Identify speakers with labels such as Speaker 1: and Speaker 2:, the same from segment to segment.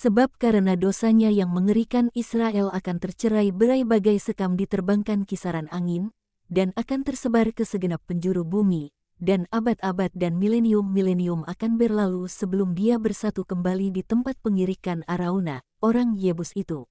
Speaker 1: Sebab karena dosanya yang mengerikan Israel akan tercerai-berai bagai sekam diterbangkan kisaran angin, dan akan tersebar ke segenap penjuru bumi, dan abad-abad dan milenium-milenium akan berlalu sebelum dia bersatu kembali di tempat pengirikan Arauna, orang Yebus itu.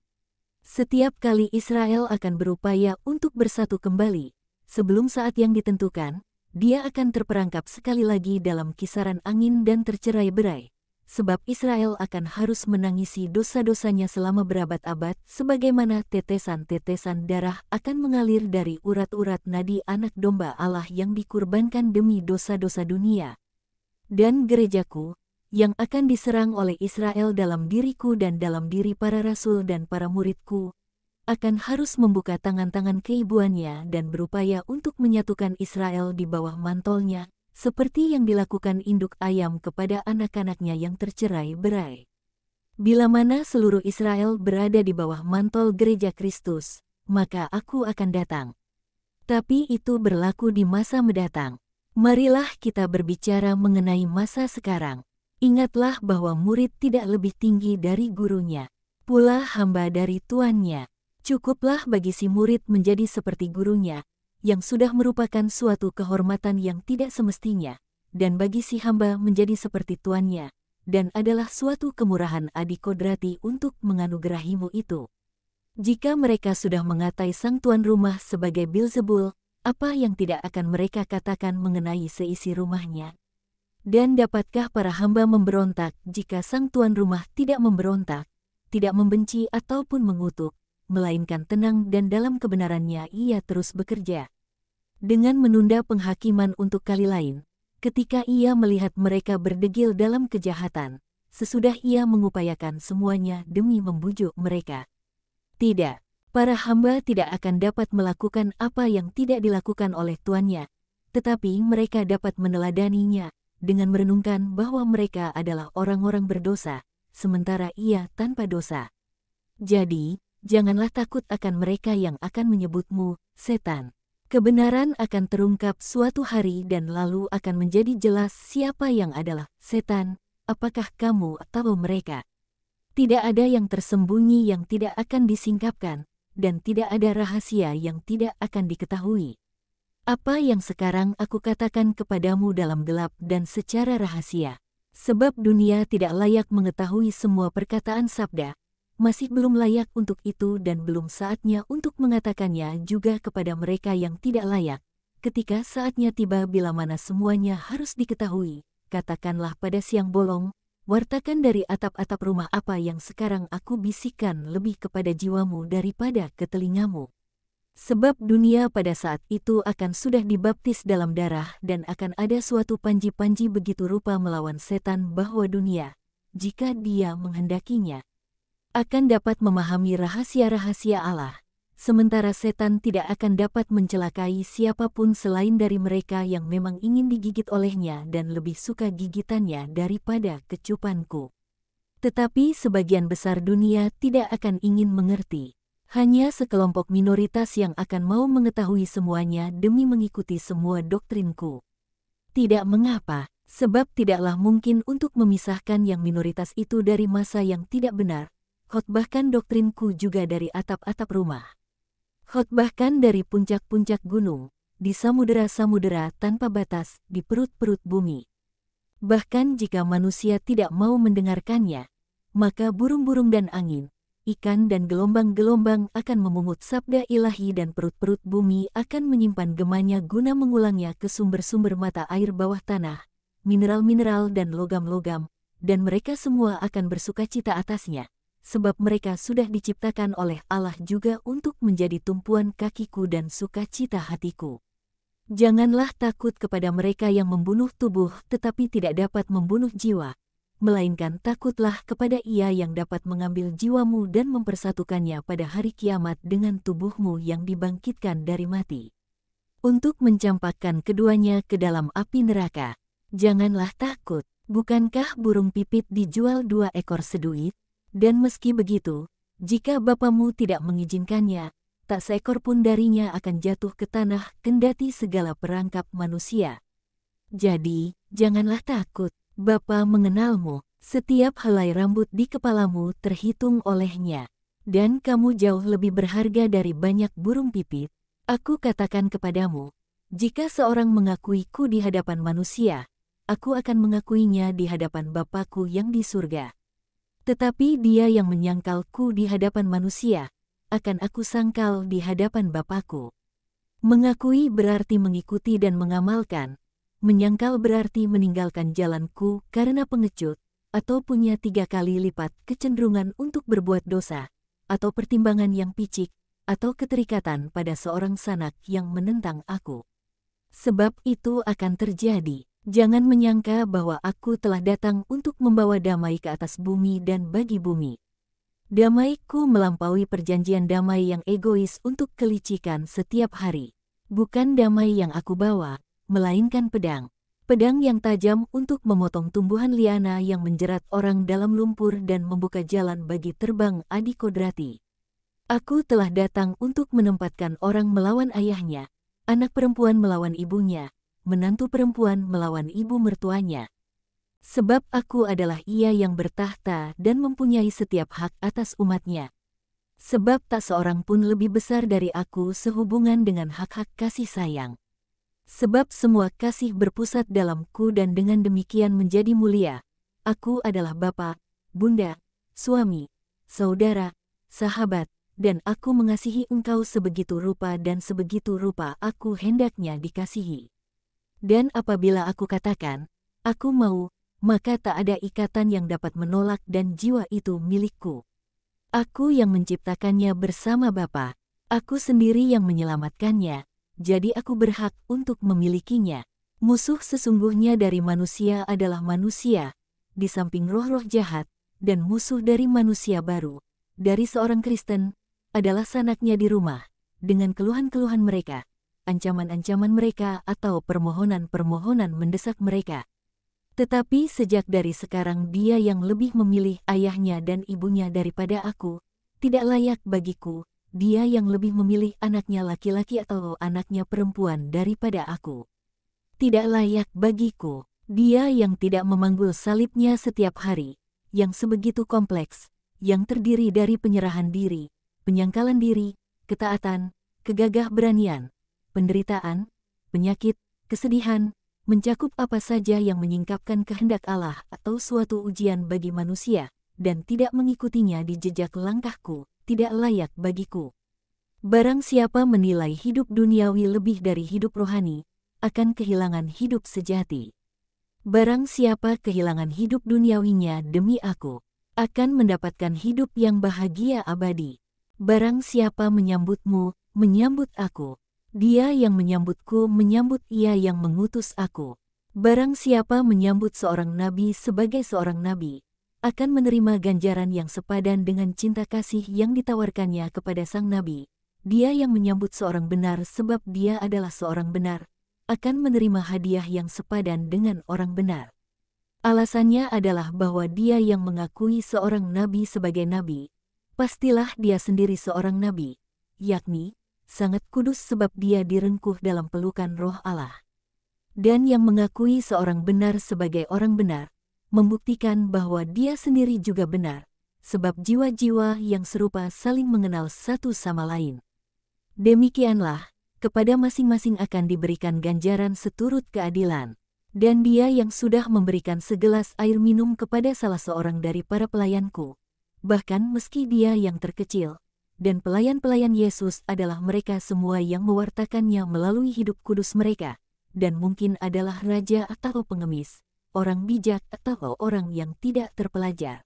Speaker 1: Setiap kali Israel akan berupaya untuk bersatu kembali, sebelum saat yang ditentukan, dia akan terperangkap sekali lagi dalam kisaran angin dan tercerai-berai, sebab Israel akan harus menangisi dosa-dosanya selama berabad-abad sebagaimana tetesan-tetesan darah akan mengalir dari urat-urat nadi anak domba Allah yang dikurbankan demi dosa-dosa dunia. Dan gerejaku, yang akan diserang oleh Israel dalam diriku dan dalam diri para rasul dan para muridku, akan harus membuka tangan-tangan keibuannya dan berupaya untuk menyatukan Israel di bawah mantolnya, seperti yang dilakukan induk ayam kepada anak-anaknya yang tercerai-berai. Bila mana seluruh Israel berada di bawah mantol gereja Kristus, maka aku akan datang. Tapi itu berlaku di masa mendatang. Marilah kita berbicara mengenai masa sekarang. Ingatlah bahwa murid tidak lebih tinggi dari gurunya, pula hamba dari tuannya. Cukuplah bagi si murid menjadi seperti gurunya, yang sudah merupakan suatu kehormatan yang tidak semestinya, dan bagi si hamba menjadi seperti tuannya, dan adalah suatu kemurahan adikodrati untuk menganugerahimu itu. Jika mereka sudah mengatai sang tuan rumah sebagai Bilzebul, apa yang tidak akan mereka katakan mengenai seisi rumahnya? Dan dapatkah para hamba memberontak jika sang tuan rumah tidak memberontak, tidak membenci ataupun mengutuk, melainkan tenang dan dalam kebenarannya ia terus bekerja? Dengan menunda penghakiman untuk kali lain, ketika ia melihat mereka berdegil dalam kejahatan, sesudah ia mengupayakan semuanya demi membujuk mereka. Tidak, para hamba tidak akan dapat melakukan apa yang tidak dilakukan oleh tuannya, tetapi mereka dapat meneladaninya, dengan merenungkan bahwa mereka adalah orang-orang berdosa, sementara ia tanpa dosa. Jadi, janganlah takut akan mereka yang akan menyebutmu setan. Kebenaran akan terungkap suatu hari dan lalu akan menjadi jelas siapa yang adalah setan, apakah kamu atau mereka. Tidak ada yang tersembunyi yang tidak akan disingkapkan, dan tidak ada rahasia yang tidak akan diketahui. Apa yang sekarang aku katakan kepadamu dalam gelap dan secara rahasia, sebab dunia tidak layak mengetahui semua perkataan sabda, masih belum layak untuk itu dan belum saatnya untuk mengatakannya juga kepada mereka yang tidak layak. Ketika saatnya tiba bila mana semuanya harus diketahui, katakanlah pada siang bolong, wartakan dari atap-atap rumah apa yang sekarang aku bisikkan lebih kepada jiwamu daripada ke telingamu. Sebab dunia pada saat itu akan sudah dibaptis dalam darah dan akan ada suatu panji-panji begitu rupa melawan setan bahwa dunia, jika dia menghendakinya, akan dapat memahami rahasia-rahasia Allah, sementara setan tidak akan dapat mencelakai siapapun selain dari mereka yang memang ingin digigit olehnya dan lebih suka gigitannya daripada kecupanku. Tetapi sebagian besar dunia tidak akan ingin mengerti. Hanya sekelompok minoritas yang akan mau mengetahui semuanya demi mengikuti semua doktrinku. Tidak mengapa, sebab tidaklah mungkin untuk memisahkan yang minoritas itu dari masa yang tidak benar. Khotbahkan doktrinku juga dari atap-atap rumah. Khotbahkan dari puncak-puncak gunung, di samudera-samudera tanpa batas, di perut-perut bumi. Bahkan jika manusia tidak mau mendengarkannya, maka burung-burung dan angin, ikan dan gelombang-gelombang akan memungut sabda ilahi dan perut-perut bumi akan menyimpan gemanya guna mengulangnya ke sumber-sumber mata air bawah tanah, mineral-mineral dan logam-logam, dan mereka semua akan bersukacita atasnya, sebab mereka sudah diciptakan oleh Allah juga untuk menjadi tumpuan kakiku dan sukacita hatiku. Janganlah takut kepada mereka yang membunuh tubuh tetapi tidak dapat membunuh jiwa, melainkan takutlah kepada Ia yang dapat mengambil jiwamu dan mempersatukannya pada hari kiamat dengan tubuhmu yang dibangkitkan dari mati, untuk mencampakkan keduanya ke dalam api neraka. Janganlah takut, bukankah burung pipit dijual 2 ekor seduit? Dan meski begitu, jika bapamu tidak mengizinkannya, tak seekor pun darinya akan jatuh ke tanah kendati segala perangkap manusia. Jadi, janganlah takut. Bapa mengenalmu, Setiap helai rambut di kepalamu terhitung olehnya. Dan kamu jauh lebih berharga dari banyak burung pipit. Aku katakan kepadamu, jika seorang mengakuiku di hadapan manusia, aku akan mengakuinya di hadapan Bapa-Ku yang di surga. Tetapi dia yang menyangkalku di hadapan manusia, akan aku sangkal di hadapan Bapa-Ku. Mengakui berarti mengikuti dan mengamalkan. Menyangkal berarti meninggalkan jalanku karena pengecut, atau punya 3 kali lipat kecenderungan untuk berbuat dosa, atau pertimbangan yang picik, atau keterikatan pada seorang sanak yang menentang aku. Sebab itu akan terjadi. Jangan menyangka bahwa aku telah datang untuk membawa damai ke atas bumi dan bagi bumi. Damaiku melampaui perjanjian damai yang egois untuk kelicikan setiap hari. Bukan damai yang aku bawa, melainkan pedang. Pedang yang tajam untuk memotong tumbuhan liana yang menjerat orang dalam lumpur dan membuka jalan bagi terbang adi kodrati. Aku telah datang untuk menempatkan orang melawan ayahnya, anak perempuan melawan ibunya, menantu perempuan melawan ibu mertuanya. Sebab aku adalah Ia yang bertahta dan mempunyai setiap hak atas umatnya. Sebab tak seorang pun lebih besar dari aku sehubungan dengan hak-hak kasih sayang. Sebab semua kasih berpusat dalamku dan dengan demikian menjadi mulia. Aku adalah bapa, bunda, suami, saudara, sahabat, dan aku mengasihi engkau sebegitu rupa dan sebegitu rupa aku hendaknya dikasihi. Dan apabila aku katakan, aku mau, maka tak ada ikatan yang dapat menolak dan jiwa itu milikku. Aku yang menciptakannya bersama Bapa, aku sendiri yang menyelamatkannya. Jadi aku berhak untuk memilikinya. Musuh sesungguhnya dari manusia adalah manusia, di samping roh-roh jahat, dan musuh dari manusia baru, dari seorang Kristen, adalah sanaknya di rumah, dengan keluhan-keluhan mereka, ancaman-ancaman mereka atau permohonan-permohonan mendesak mereka. Tetapi sejak dari sekarang dia yang lebih memilih ayahnya dan ibunya daripada aku, tidak layak bagiku, dia yang lebih memilih anaknya laki-laki atau anaknya perempuan daripada aku. Tidak layak bagiku, dia yang tidak memanggul salibnya setiap hari, yang sebegitu kompleks, yang terdiri dari penyerahan diri, penyangkalan diri, ketaatan, kegagah beranian, penderitaan, penyakit, kesedihan, mencakup apa saja yang menyingkapkan kehendak Allah atau suatu ujian bagi manusia, dan tidak mengikutinya di jejak langkahku, tidak layak bagiku. Barang siapa menilai hidup duniawi lebih dari hidup rohani, akan kehilangan hidup sejati. Barang siapa kehilangan hidup duniawinya demi aku, akan mendapatkan hidup yang bahagia abadi. Barang siapa menyambutmu, menyambut aku. Dia yang menyambutku menyambut Ia yang mengutus aku. Barang siapa menyambut seorang nabi sebagai seorang nabi, akan menerima ganjaran yang sepadan dengan cinta kasih yang ditawarkannya kepada sang nabi. Dia yang menyambut seorang benar sebab dia adalah seorang benar, akan menerima hadiah yang sepadan dengan orang benar. Alasannya adalah bahwa dia yang mengakui seorang nabi sebagai nabi, pastilah dia sendiri seorang nabi, yakni sangat kudus sebab dia direngkuh dalam pelukan Roh Allah. Dan yang mengakui seorang benar sebagai orang benar, membuktikan bahwa dia sendiri juga benar, sebab jiwa-jiwa yang serupa saling mengenal satu sama lain. Demikianlah, kepada masing-masing akan diberikan ganjaran seturut keadilan. Dan dia yang sudah memberikan segelas air minum kepada salah seorang dari para pelayanku, bahkan meski dia yang terkecil, dan pelayan-pelayan Yesus adalah mereka semua yang mewartakannya melalui hidup kudus mereka, dan mungkin adalah raja atau pengemis, orang bijak atau orang yang tidak terpelajar,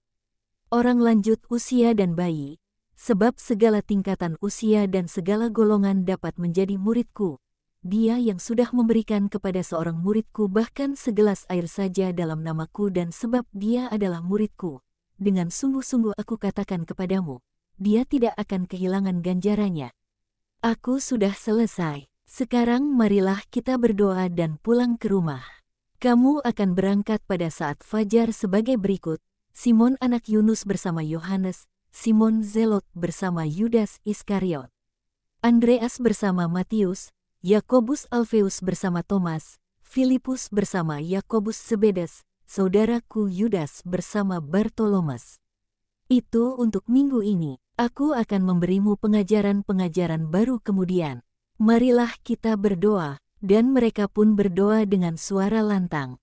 Speaker 1: orang lanjut usia dan bayi, sebab segala tingkatan usia dan segala golongan dapat menjadi muridku. Dia yang sudah memberikan kepada seorang muridku bahkan segelas air saja dalam namaku dan sebab dia adalah muridku. Dengan sungguh-sungguh aku katakan kepadamu, dia tidak akan kehilangan ganjarannya. Aku sudah selesai. Sekarang marilah kita berdoa dan pulang ke rumah. Kamu akan berangkat pada saat fajar sebagai berikut. Simon anak Yunus bersama Yohanes, Simon Zelot bersama Yudas Iskariot, Andreas bersama Matius, Yakobus Alfeus bersama Thomas, Filipus bersama Yakobus Zebedes, saudaraku Yudas bersama Bartolomes. Itu untuk minggu ini. Aku akan memberimu pengajaran-pengajaran baru kemudian. Marilah kita berdoa. Dan mereka pun berdoa dengan suara lantang.